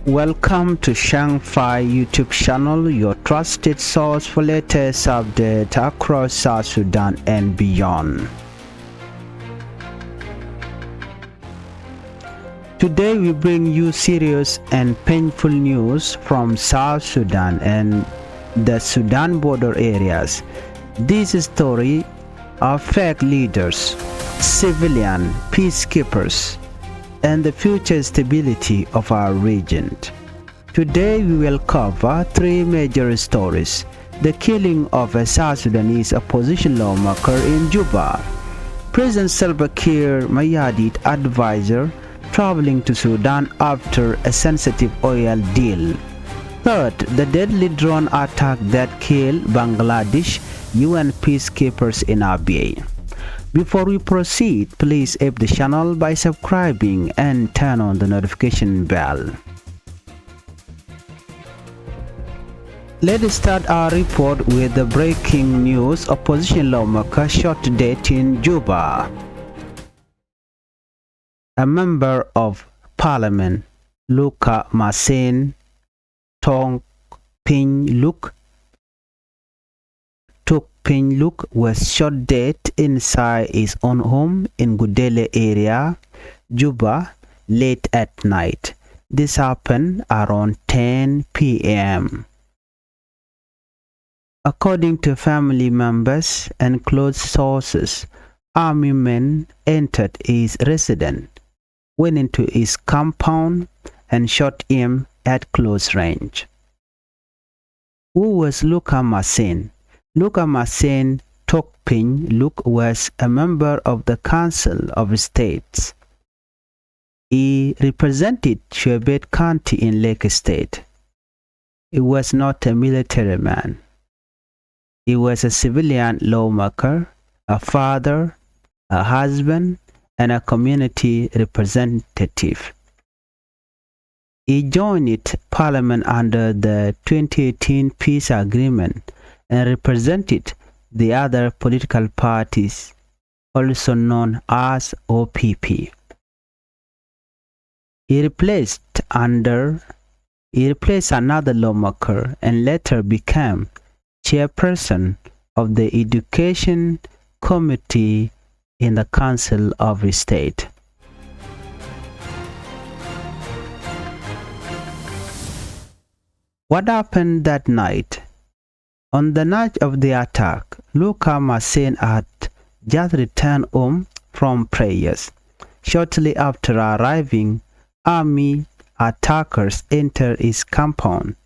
Welcome to Changfied YouTube channel, your trusted source for latest updates across South Sudan and beyond. Today we bring you serious and painful news from South Sudan and the Sudan border areas. This story of fake leaders, civilian peacekeepers, and the future stability of our region. Today we will cover three major stories: the killing of a South Sudanese opposition lawmaker in Juba, President Salva Kiir Mayardit advisor traveling to Sudan after a sensitive oil deal, third, the deadly drone attack that killed Bangladesh UN peacekeepers in Abyei. Before we proceed, please help the channel by subscribing and turn on the notification bell. Let's start our report with the breaking news: opposition lawmaker shot to death in Juba. A member of parliament, Luka Masen Tong Ping Luk was shot dead inside his own home in Gudele area, Juba, late at night. This happened around 10 p.m. According to family members and close sources, army men entered his residence, went into his compound, and shot him at close range. Who was Luka Masen? Luka Masen Tokping Luk was a member of the Council of States. He represented Changfied County in Lake State. He was not a military man. He was a civilian lawmaker, a father, a husband, and a community representative. He joined Parliament under the 2018 peace agreement and represented the other political parties, also known as OPP. He replaced another lawmaker and later became chairperson of the Education Committee in the Council of State. What happened that night? On the night of the attack, Luka Masen had just returned home from prayers. Shortly after arriving, army attackers entered his compound.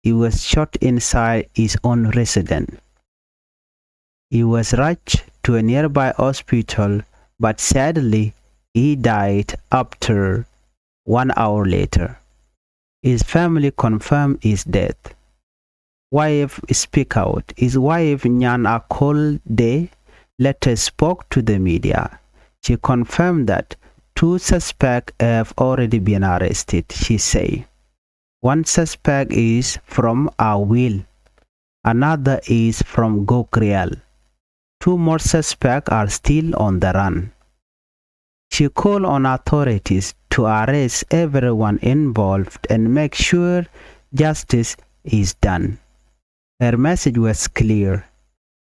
He was shot inside his own residence. He was rushed to a nearby hospital, but sadly, he died after 1 hour later. His family confirmed his death. Wife speak out. His wife Nyan Akol De later spoke to the media. She confirmed that 2 suspects have already been arrested. She said, one suspect is from Awil, another is from Gokrial. 2 more suspects are still on the run. She called on authorities to arrest everyone involved and make sure justice is done. Her message was clear: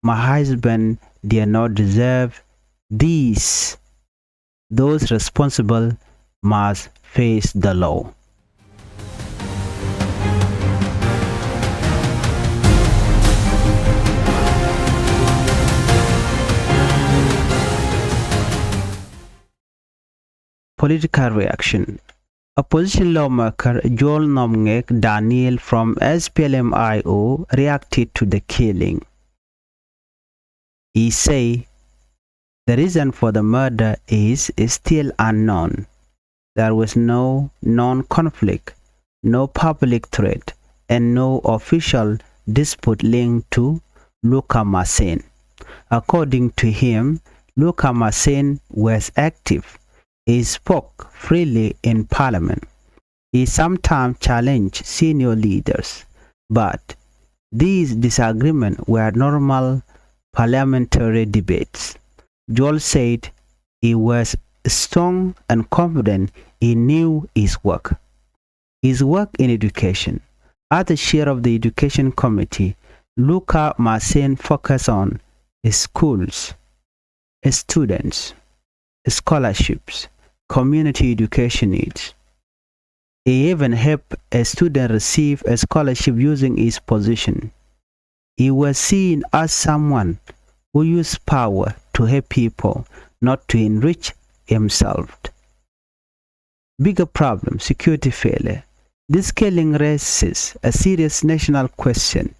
my husband did not deserve this. Those responsible must face the law. Political reaction. Opposition lawmaker Joel Nomngek Daniel from SPLM-IO reacted to the killing. He said the reason for the murder is still unknown. There was no known conflict, no public threat, and no official dispute linked to Luka Masen. According to him, Luka Masen was active. He spoke freely in Parliament. He sometimes challenged senior leaders, but these disagreements were normal parliamentary debates. Joel said he was strong and confident he knew his work. His work in education. As the chair of the Education Committee, Luka Masen focused on schools, students, scholarships, community education needs. He even helped a student receive a scholarship using his position. He was seen as someone who used power to help people, not to enrich himself. Bigger problem, security failure. This killing raises a serious national question.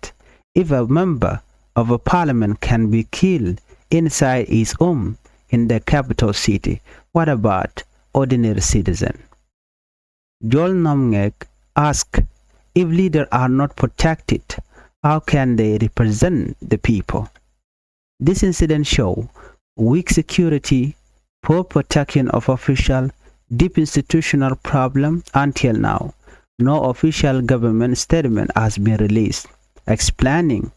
If a member of a parliament can be killed inside his home in the capital city, what about ordinary citizen? Joel Nomngek asked, if leaders are not protected, how can they represent the people? This incident shows weak security, poor protection of officials, deep institutional problem. Until now, no official government statement has been released explaining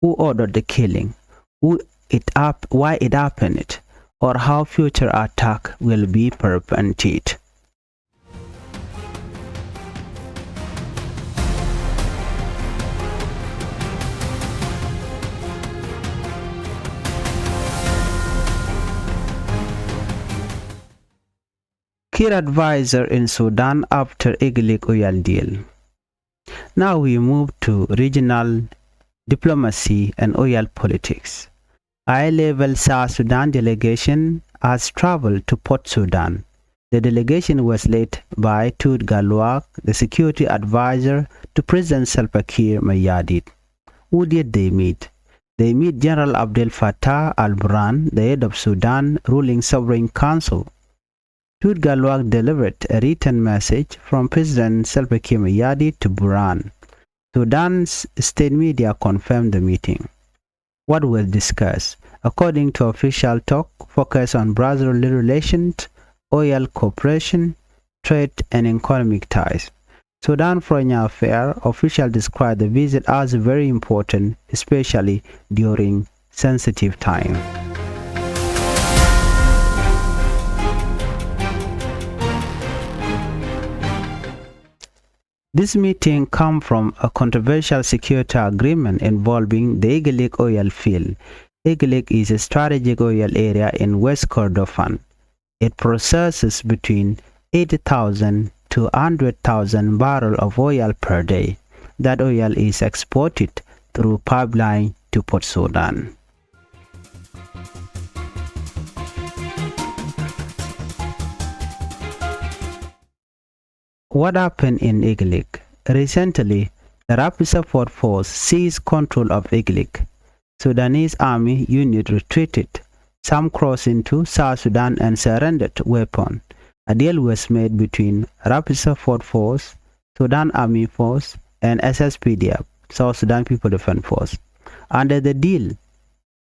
who ordered the killing, why it happened, or how future attack will be prevented. Key advisor in Sudan after Iglik oil deal. Now we move to regional diplomacy and oil politics. High-level South Sudan delegation has traveled to Port Sudan. The delegation was led by Tut Galwak, the security advisor to President Salva Kiir Mayardit. Who did they meet? They meet General Abdel Fattah al-Burhan, the head of Sudan ruling sovereign council. Tut Galwak delivered a written message from President Salva Kiir Mayardit to Burhan. Sudan's state media confirmed the meeting. What was discussed? According to official talk, focus on brotherly relations, oil cooperation, trade, and economic ties. Sudan Foreign Affairs officials described the visit as very important, especially during sensitive time. This meeting came from a controversial security agreement involving the Iglik oil field. Iglik is a strategic oil area in West Kordofan. It processes between 80,000 to 100,000 barrels of oil per day. That oil is exported through pipeline to Port Sudan. What happened in Iglik? Recently, the Rapid Support Force seized control of Iglik. Sudanese army unit retreated. Some crossed into South Sudan and surrendered weapons. A deal was made between Rapid Support Force, Sudan Army Force, and SSPDF, South Sudan People Defense Force. Under the deal,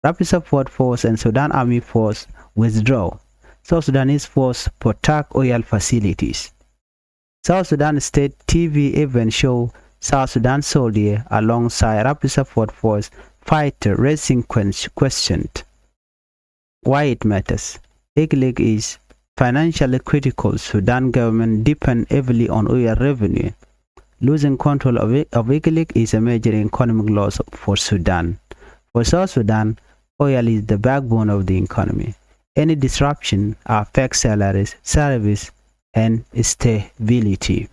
Rapid Support Force and Sudan Army Force withdraw. South Sudanese force protect oil facilities. South Sudan State TV even show South Sudan soldier alongside Rapid Support Force fighter raising questioned why it matters. Iglik is financially critical. Sudan government depend heavily on oil revenue. Losing control of Iglik is a major economic loss for Sudan. For South Sudan, oil is the backbone of the economy. Any disruption affects salaries, service, and stability.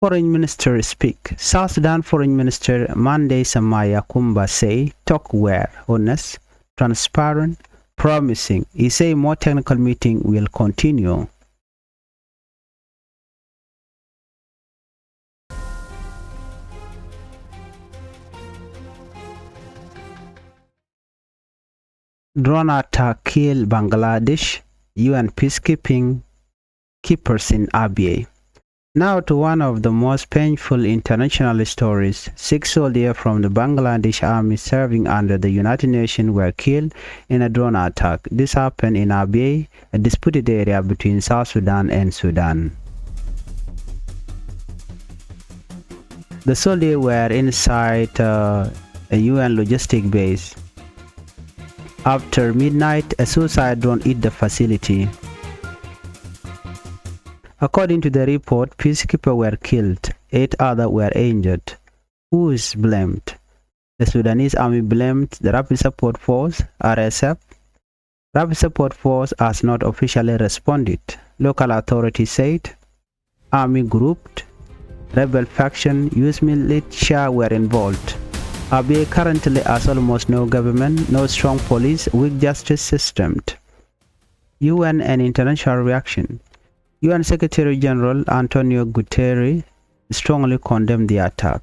Foreign Minister speak. South Sudan Foreign Minister Monday Samaya Kumba say talk were honest, transparent, promising. He say more technical meeting will continue. Drone attack kill Bangladesh, UN peacekeeping keepers in Abyei. Now to one of the most painful international stories. 6 soldiers from the Bangladesh army serving under the United Nations were killed in a drone attack. This happened in Abyei, a disputed area between South Sudan and Sudan. The soldiers were inside a UN logistic base. After midnight, a suicide drone hit the facility. According to the report, peacekeepers were killed, 8 others were injured. Who is blamed? The Sudanese army blamed the Rapid Support Force, RSF. Rapid Support Force has not officially responded. Local authorities said army grouped, rebel faction, youth militia were involved. Abyei currently has almost no government, no strong police, weak justice system. UN and international reaction. UN Secretary General Antonio Guterres strongly condemned the attack.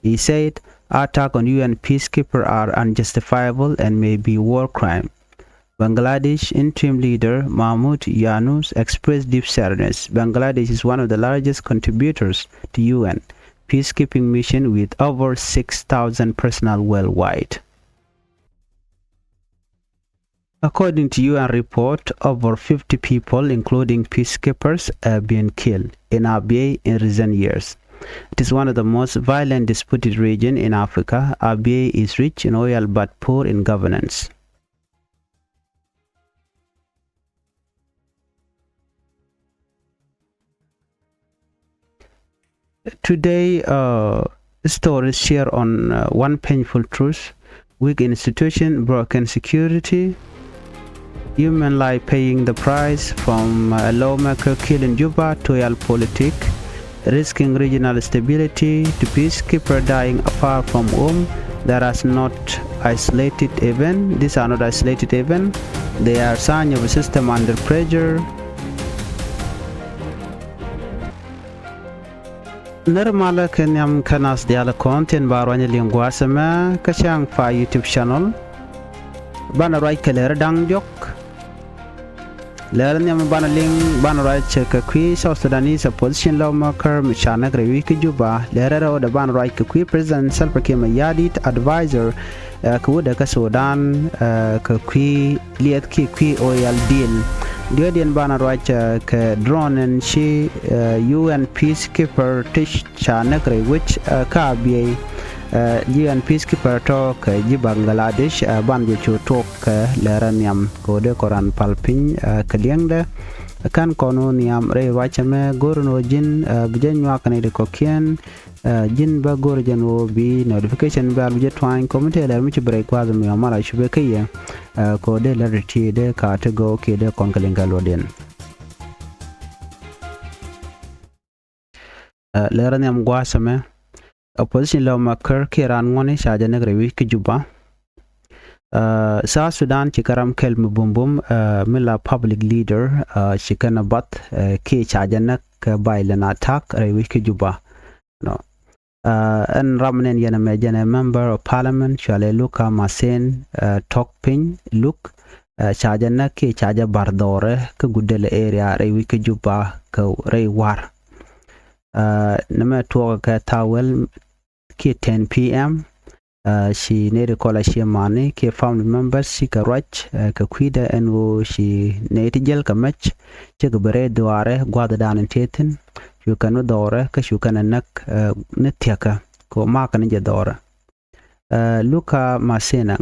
He said attacks on UN peacekeepers are unjustifiable and may be war crime. Bangladesh interim leader Mahmoud Yunus expressed deep sadness. Bangladesh is one of the largest contributors to UN peacekeeping mission with over 6,000 personnel worldwide. According to UN report, over 50 people, including peacekeepers, have been killed in Abyei in recent years. It is one of the most violent disputed regions in Africa. Abyei is rich in oil but poor in governance. Today, stories share on one painful truth: weak institution, broken security, human life paying the price, from a lawmaker killing Juba to realpolitik, risking regional stability, to peacekeeper dying far from home. There are not isolated events. These are not isolated events. They are signs of a system under pressure. Normala kenyam kanas diala content barwanya lingua sama ka Changfied YouTube channel. Bana right kalera dang jok. Learn nyam bana ling bana right check kwi South Sudanese opposition lawmaker mchana grewi ki Juba. Lera da bana right kwi President Salva Kiir Mayardit advisor kuda ka Sudan ka kwi liet ki kwi oil deal. Diodian bana right ka drone and she UN peacekeeper tish chanakre which ka Abyei UN peacekeeper talk Bangladesh ban bichu talk leraniam kode koran palpin kaliangda kan kono niam re wachame gorno jin bjenwa kanede kokien jin ba gorjan wo bi notification ba bje twine committee ler mi break was mi amara shube kiye kode ler ti de ka to go kede konkalinga loden leraniam gwasame opposition lawmaker kiran ngone shaja negre wiki Juba. South Sudan chikaram kelm bumbum mila public leader chikana bat ke shaja nak violent attack re wiki Juba. No. And Ramanen yana mejana member of parliament Shale Luka Masen Tokpin Luk shaja nak ke shaja bardore ke gudele area re wiki Juba ke re war. Nama tuwa ka tawel ke 10 p.m. She need to call a she money ke family members she ka rach ka kwida and wo she need to gel ka match che ka bare duare gwada dan tetin you can dore ka you can nak netiaka ko ma kan je dore Luka Masena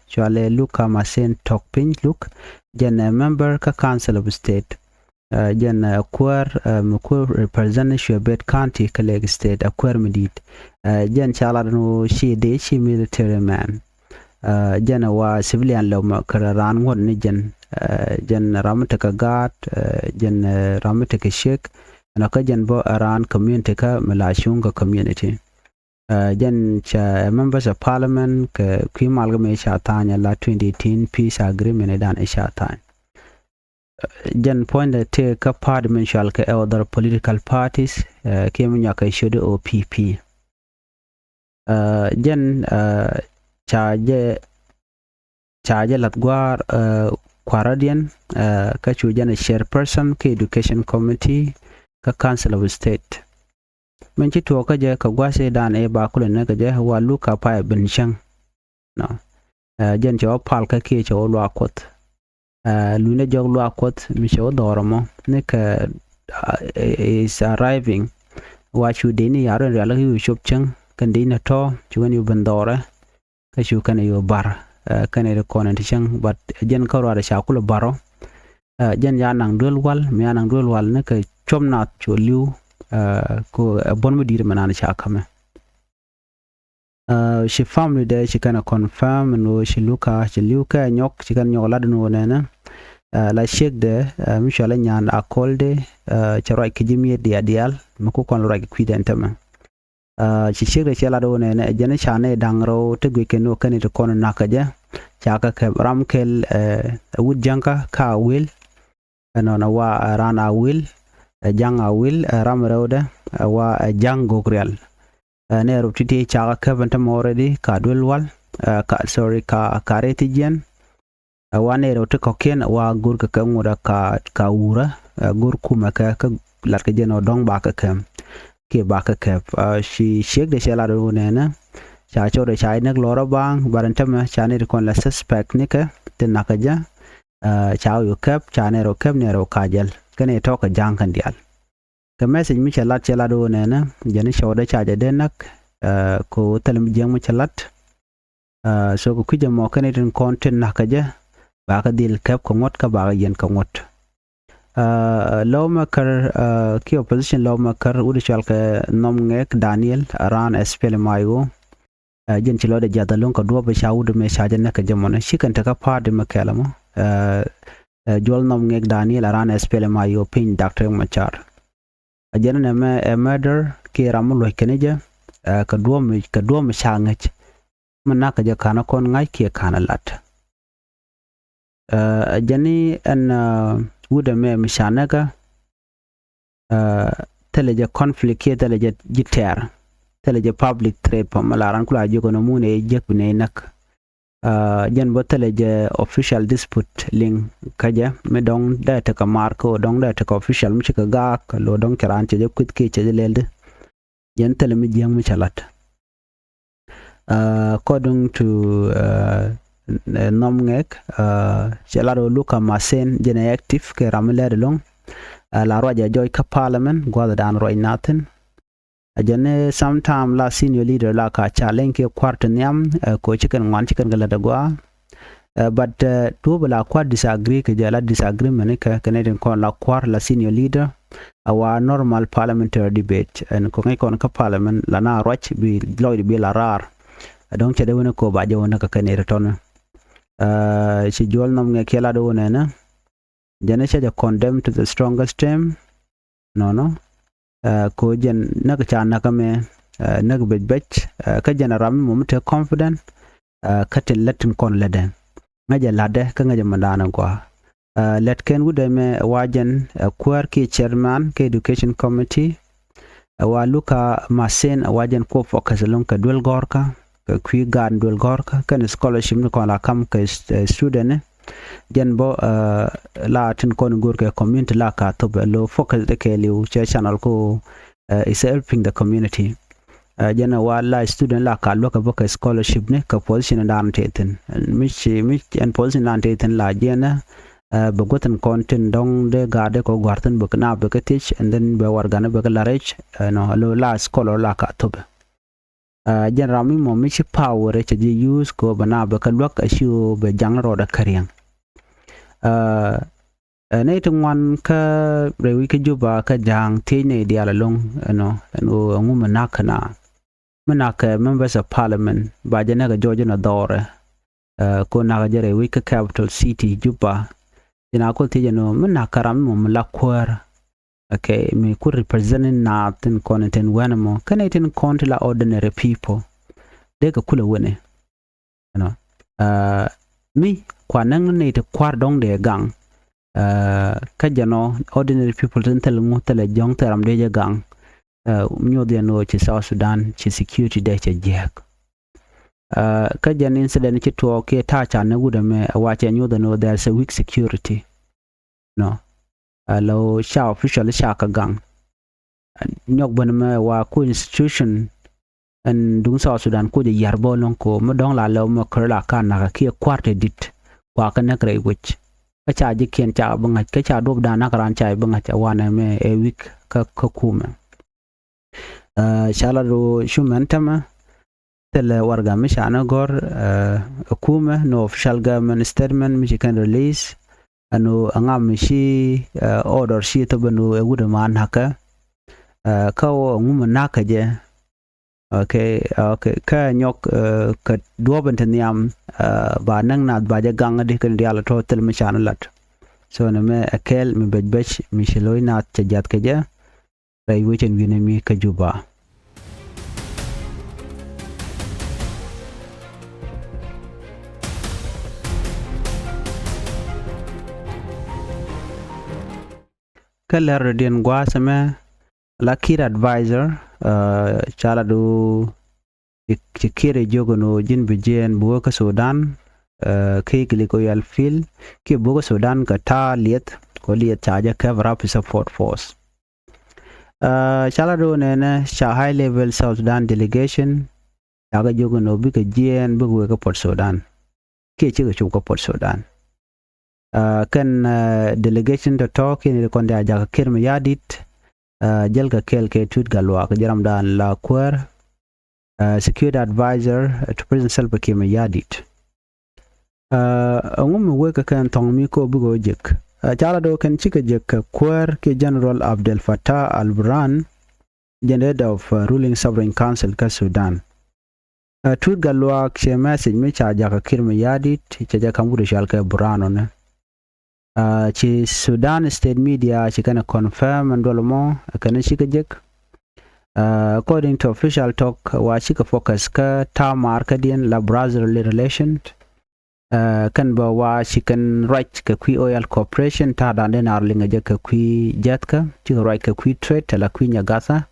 chwale Luka Masen Tokpin Luk jen member ka council of state jen mkur represent Changfied County Kaleg State akwer medit jen chala no she military man jen wa civilian lawmaker ran ngon ni jen ramataka gat jen ramataka shek na ka jen bo aran community ka malashunga community jen cha members of parliament ka kwimalgame shatanya la 2018 peace agreement dan shatanya Jan point take a parliamentary ka other political parties came nyaka should OPP jan charge latgwar Kwaradian ka chujan chairperson ka education committee ka council of state menchi to ka je ka gwase dan e ba kulen ka je wa luka pa benchang no jan jaw pal ka ke jaw lwakot luna joglu akot misho doramo nek is arriving wachu deni yaro ala yu shopchang kandina to chuan yu bandora ka chu kan yu bar kane de konen tichang but jen karwa da shakula baro jen ya nang dul wal mi ya nang dul wal ne ke chomna choliu ko bon mo dir manana shakame she family there she kind of confirm no she luka nyok she kan nyok ladno nena la shek de mishala nyan akolde charo kijimi dia dial mako kon ra kwiden tama she shek de chala do nena jene chane dangro te gwe keno kane to kon nakaja chaka ke ramkel wud janka ka wil no na wa rana wil janga wil ramrewda wa jango real ne rutiti chaka ke bantam already ka dulwal ka karetigen wane rote koken wa gur ka ngura ka ura gur kuma ka lar ka jeno dong ba ka ke ba ka shi shek de shala do nena cha cho de chai nak lora bang barantam cha ne kon la suspect ne ka tin nakaja cha yu kap cha ne ro kap ne ro kajal kane to ka jang kan dial ka message mi chala do nena jani shoda cha de nak ko talim jeng mi chalat so ko kuje mo kane tin content nakaja ba ka dil kap ko ngot ka ba yen ka ngot lawmaker ki opposition lawmaker udi chal ka nom ngek Daniel ran spele mayo jen chilo de jadalon ka do ba shawud me shajan ka jamona shikan ta ka pa de makalamo jol nom ngek Daniel ran spele mayo pin Dr. Machar ajana ne me murder ki ramulo keneja ka do me shangach manaka ka ja kana kon ngai ki kana lat jani an wuda me mishanaka teleje conflict ke teleje jitter teleje public threat pamalaran kula jogo no mune jekune nak jan bo teleje official dispute ling kaja me dong data ka marko dong data ka official mi ka ga ka lo dong karan che jekut ke che lelde jan tele mi jeng mi chalat according to nom ngek chelaro luka masen jene active ke ramler long la roja joy ka parliament gwada dan roy natin ajane sometime la senior leader la ka challenge ke quarter nyam ko chicken gala dagwa but to bala kwa disagree ke jala disagreement ke Canadian kon la kwar la senior leader our normal parliamentary debate and ko ngai kon ka parliament la na roch bi loy bi la rar donc chede wona ko ba jawona ka kanere ton she jol nom nge kela do nena jene cha condemn to the strongest term no ko jen nak cha nakame nak bejbech ka general mum te confident ka te latin kon leden ngaja lade ka ngaja mandana kwa let ken wude me wajen kwar ki chairman ke education committee wa luka masen wajen ko focus lon ka dwel gorka kwi gan dul gorka kan scholarship ni ko la kam ka student jen bo la tin kon gorka community la ka to lo focus de ke liu channel ko is helping the community jen wa la student la ka lo ka bo ka scholarship ne ka position dan teten mi en position dan teten la jen be goten content dong de gade ko gwarten bo na be ka teach and then be wargana be ka la reach no lo la scholar la ka to general mi mo mi power che ji use ko bana ba ka lok ashu be jang ro da karyang ne tungwan ka rewi ke Juba ka jang te ne dia la long no ngum nakana manaka members of parliament ba jana ga George na dore ko na ga jere wi ka capital city Juba ina ko te no manaka ram mo la kwar okay me could representing nothing content wenamo connecting content ordinary people they ka kula wene mi kwa nang ne te kwar dong de gang ka jano ordinary people tin tel mu tel jong teram de gang nyo de no ci South Sudan ci security de ci jek ka jan incident ci to ke ta cha na guda me wa cha nyo de no there's a weak security no lo sha official sha ka gang nyok ban ma wa ko institution an dung South Sudan ko je yarbo lon ko mo dong la lo mo kerla kan na ki kwarte dit wa ka na kre wich ka cha ji ken cha banga ka cha dob da na karan cha banga cha wana me e week ka kuma shala ro shuman tama tele warga mishana gor hukume no official government statement mishi can release anu angam mishi order shi tabanu egude man haka kawo ngum naka je okay ka nyok ka duoben teniam ba nang nat ba ja ganga de kan diala total mishana lat so na me akel mi bejbech mishi loy nat jat ke je ray wichen gine mi ka Juba. Keller Radian Guasame, la kid advisor, chala do kire jogono jin bijen buka Sudan, kikili ko yal fil, ki buka Sudan ka ta liet, ko liet chaja kev rapid support force. Chala do nene, cha high level South Sudan delegation, chaga jogono bika jen buka Port Sudan, ki chiga chuka Port Sudan. Kan delegation to talk in the konde aja kirma yadit jelga kel ke tut galwa jaram dan la kwer security advisor to president Salva Kiir yadit ngum weka kan tong mi ko bugo jek jala do kan chika jek kwer ke General Abdel Fattah al-Burhan, head of ruling sovereign council ka Sudan. Tut galwa ke message mi cha aja kirma yadit cha kambu shal ka Burhan on chi Sudan state media chi kana confirm and dolomo kana chi kajek according to official talk wa chi ka focus ka ta markadian la brotherly relation kan ba wa chi kan right ka kwi oil corporation ta da den arlinga je ka kwi jetka chi right ka kwi trade la kwi nyagasa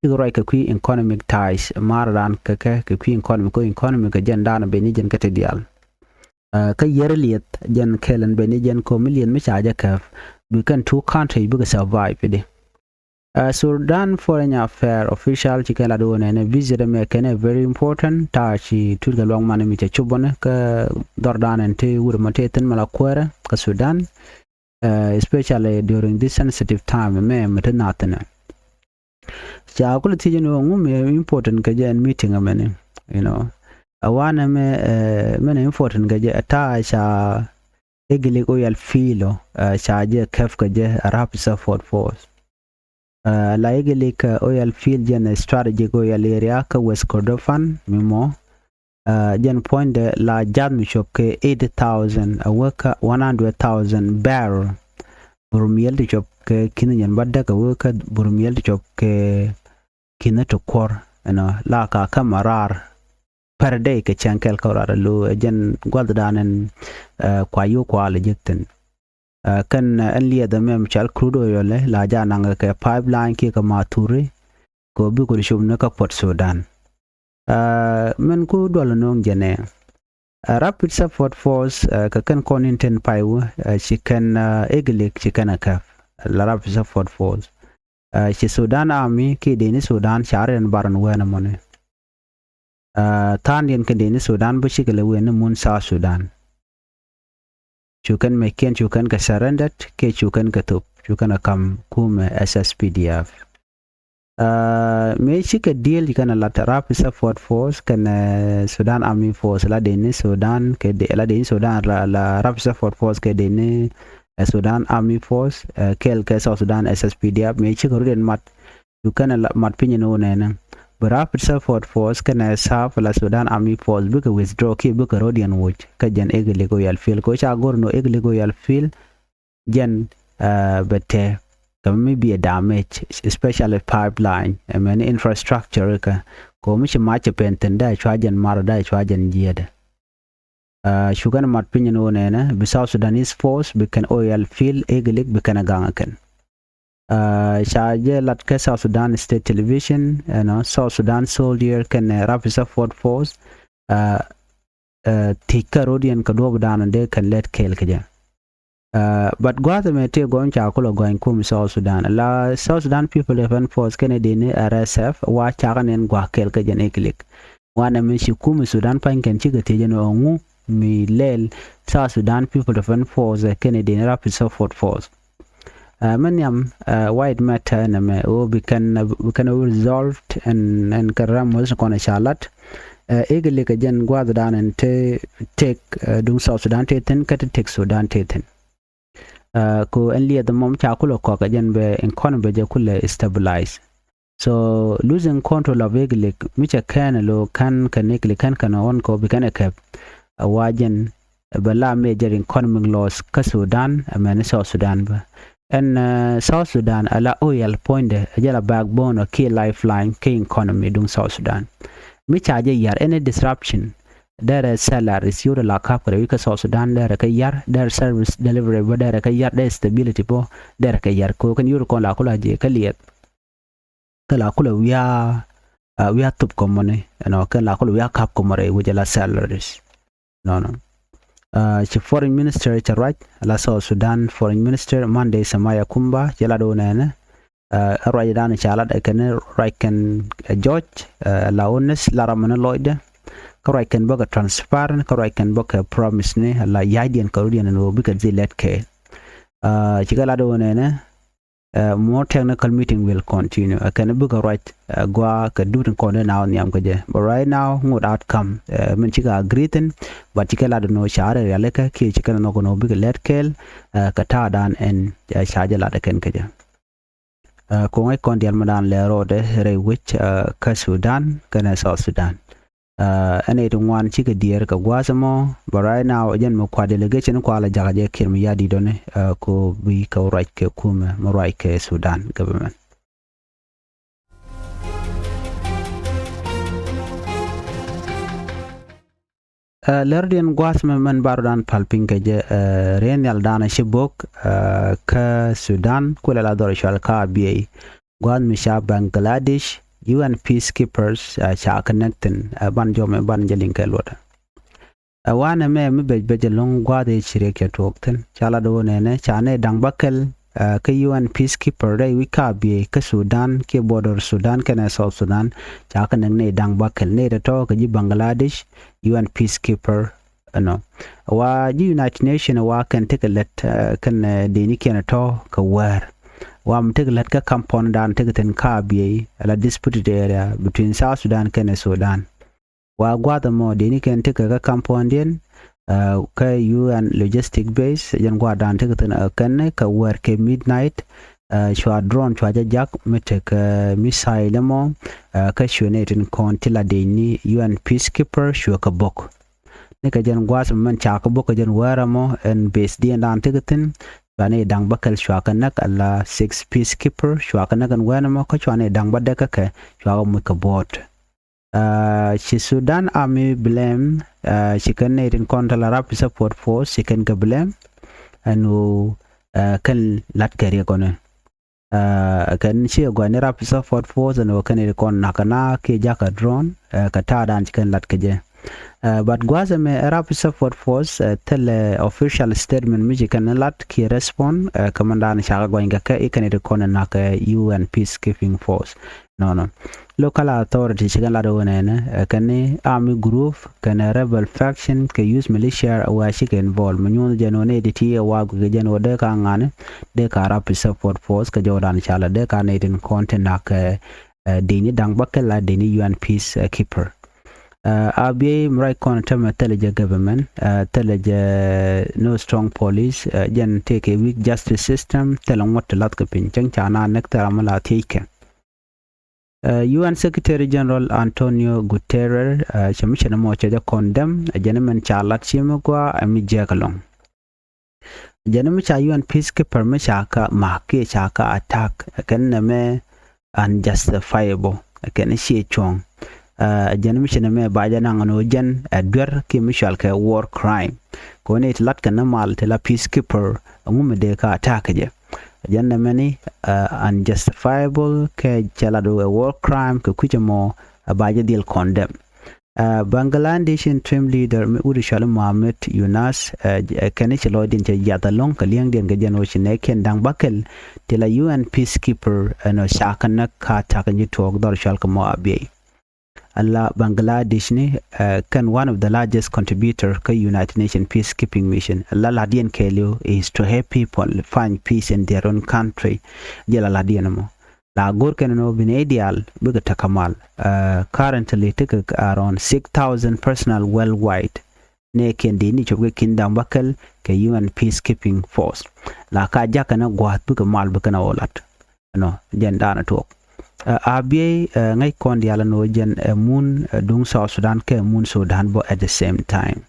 chi right ka kwi economic ties maran ka kwi economic agenda na benijen ka tedial ka yerliet jan kelen benijen ko million mi chaja kaf we can two country buga survive de Sudan foreign affair official chikela do ne visit me kene very important ta chi tulga long man mi chubone ka dordan ente wurmate ten mala kwere ka Sudan especially during this sensitive time me metanatana cha kulti jeno ngum important ka jan meeting amene you know awana me important gaje ata sha egli ko yal filo sha je kaf gaje rap support force la egli ka oil field gen strategy ko yal area ka West Kordofan mimo gen point la jam shop ke 80,000 worker 100,000 barrel burmiel de shop ke kinyan badda ka worker burmiel de shop ke kinato kor la ka kamarar per day ke chankel kawra lo jen gwaldanen kwayo kwa lejekten kan an liya da mem chal crude oil la jananga ke pipeline ke ka maturi ko bi ko shubna ka Port Sudan men ku dol non jene rapid support force ka kan kontinent paiwu chicken eglik chicken ka la rapid support force chi Sudan army ke deni Sudan sharen baran wana mone Tandien kendeni Sudan bashikale wena mun South Sudan. Chukan meken chukan ka surrendered ke chukan ka tup chukan akam kume SSPDF. Me chika deal kana la rapid support force kana Sudan army force la deni Sudan ke de la deni Sudan la rapid support force ke deni Sudan army force kel ke South Sudan SSPDF me chika ruden mat chukan la mat pinyeno nena. But rapid support force can serve la Sudan army force because withdraw ki buka Rodian watch ka jan egli go yal fil ko cha gor no egli go yal fil jan but maybe a damage especially pipeline and many infrastructure ka ko mi ma che penten da chwajan mar da chwajan jieda shugan mat pinyen one na bi South Sudanese force bi kan oil fil egli bi kan ganga kan Shaje lat ke South Sudan State Television, South Sudan soldier can rapid support force, tika Rodian kadob down and they can let kill kaja. But Guatemala going chakula going kum South Sudan. La South Sudan people defense force Canadian RSF wa chagan en gwa kel kajan eklik. Wana mishi kum Sudan pan can chiga tejan ongu mi lel South Sudan people defense force Canadian rapid support force. Manyam white matter na me we can resolve and karam was kona shalat egle ka jen gwada dan and te take dung South Sudan te ten ka te take Sudan te ten ko en liya da mom cha kulo ko ka jen be economy je kulle stabilize so losing control of egle micha kan lo kan egle kan on ko bi kan ka wajen bala major economic loss ka Sudan and South Sudan ba and South Sudan ala oil point ajala backbone or key lifeline key economy dung South Sudan mi charge yar any disruption there salaries you la kap kare ka South Sudan there ka yar there service delivery but there ka yar there stability po there ka yar ko kan yur ko la kula je ka liet kala kula we are top common no kan la kula we are kap komare wujala salaries no the foreign minister right la South Sudan foreign minister Monday Samaya Kumba jala do nene right dan chala da kan right kan George la honest la ramana loide ka right kan boga transparent ka right kan boga promise ne la yadian karudian no bika zilet ke chigala do nene more technical meeting will continue can boga right gwa ka dutin ko now nyam ka je but right now ngod outcome men chiga agreeing but chigala do no share ya leka ki chigala no no bika let kel ka ta dan en shajala da kan ka je ko ngai kon dial madan le rode re which ka Sudan kana South Sudan ane to wan chika dier ka gwasamo but right now jen mo kwa delegation ko ala jaga je kirmi yadi done ko bi ka right ke kuma mo right ke Sudan government lerden gwasma man barudan palping ke je ren yal dana shibok ka Sudan kula la dor shal ka bi gwan misha Bangladesh UN peacekeepers cha connecting ban jome ban jelin ke loda wana me be long gwade chire ke tokten chala do ne chane dang bakel ka UN peacekeeper dai wika bi ka Sudan ke border Sudan kana South Sudan cha kan ne dang bakel ne da to ka ji Bangladesh UN peacekeeper no wa ji United Nation wa kan take let kan de ni ken to ka war wa mu take let ka compound dan take ten ka bi ala disputed area between South Sudan and Sudan wa gwada mo de ni ken take ka compound den ka UN logistic base yan gwada take ten kan ka war ke midnight shwa drone shwa jak mete ka missile mo ka shone tin kontila de ni UN peacekeeper shwa ka bok ne ka jan gwas man cha ka bok jan wara mo en base di dan tigatin bane dang bakal shwa ka nak alla 6 peacekeeper shwa ka nak wana mo ka chwane dang badda ka ka shwa mo ka bot shi Sudan army blame shi kan ne tin kontala rapid support force shi kan ka blame anu kan lat kare kono kan shi gwani rapid support force no kan ne kon nakana ke jaka drone ka ta dan kan lat kaje but gwaza me rapid support force tell official statement mi kan lat ki respond commandant shaga goinga ka ikane de kon na ka UN peacekeeping force no local authority chigan la do ne kan army group kan rebel faction ke use militia wa shi ke involve munyo jeno ne diti wa gu jeno de ka ngane de ka rapid support force ka jodan chala de ka ne din content na ka dini dang bakela dini UN peacekeeper abi mrai kon tema teleje government teleje no strong police jen take a weak justice system telon wat lat ka pin chang chana nek tara mala take UN Secretary General Antonio Guterres chamisha mo cha condemn jenemen chalat chimogwa ami jekalong jenem cha UN peacekeeper me chaka ma ke chaka attack kan me unjustifiable kan shi chong jenem chene me ba jana ngano jen adwer ki mishal ka war crime ko ne lat kan mal te la peacekeeper ngume de ka attack je janna mani unjustifiable ke chala do a war crime ke kujamo abaje deal condemn Bangladesh interim leader Uri Shalom Mohammed Yunus kanish lodin che yata long kaliang den gajano chine ken dang bakel tela UN peacekeeper no shakana ka takanyi talk dor shal kamo abi Allah Bangladesh ni kan one of the largest contributor ka United Nations peacekeeping mission Allah ladien kelio is to help people find peace in their own country jela ladien mo la gor ken no bin ideal biga takamal currently take around 6,000 personnel worldwide ne kendi ni chobge kindam bakal ke UN peacekeeping force la ka jaka na gwat biga mal biga na olat no jen dana to abie ngai kon diala no jen moon dung South Sudan ke moon Sudan bo at the same time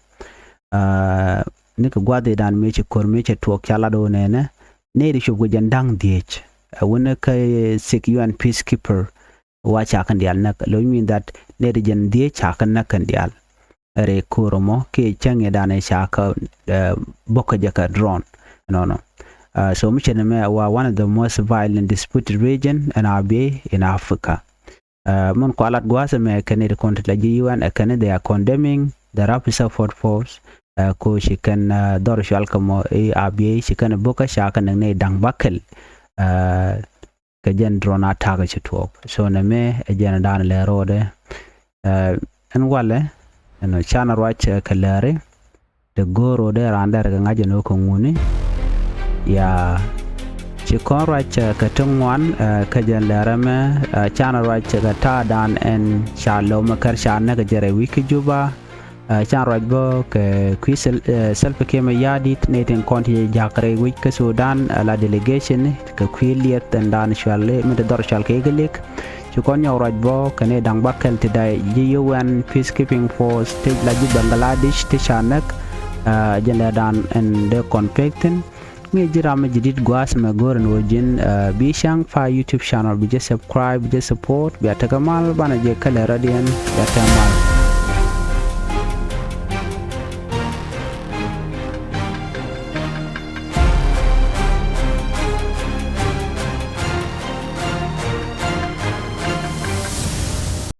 ne ka gwade dan meche kor meche to kyala do ne di chobge jen dang diech wona ka sik UN peacekeeper wa chakan dial na lo mean that ne di jen diech chakan na kan dial re kuromo ke change dane chaka boka jaka drone no so much in one of the most violent disputed region in RBA in Africa. Mon kwalat gwasa me Canada content la UN Canada they are condemning the rapid support force ko she can dorshal kamo RBA she can boka shaka ne dang bakel ka jen drone attack chitwo so na me jen dan le rode en wale no chana rwach kalare de goro de randa ga ngaje no ko nguni ya ci kon rwach ka tungwan ka jan larame chana rwach ga ta dan en shalo makar shana ga jere wiki juba chan rwach bo ke kwisel self kema yadi neten konti jakre wiki Sudan la delegation ka kwiliet dan shale mit dor shal ke gelik Chukon yaw raj bo kane dang bakel today UN peacekeeping force take la Bangladesh te chanak jende dan en de conflicten me jirama jidit gwas me goren wojin bi Changfied YouTube channel bi je subscribe bi je support bi atagamal bana je kala radian ya tamal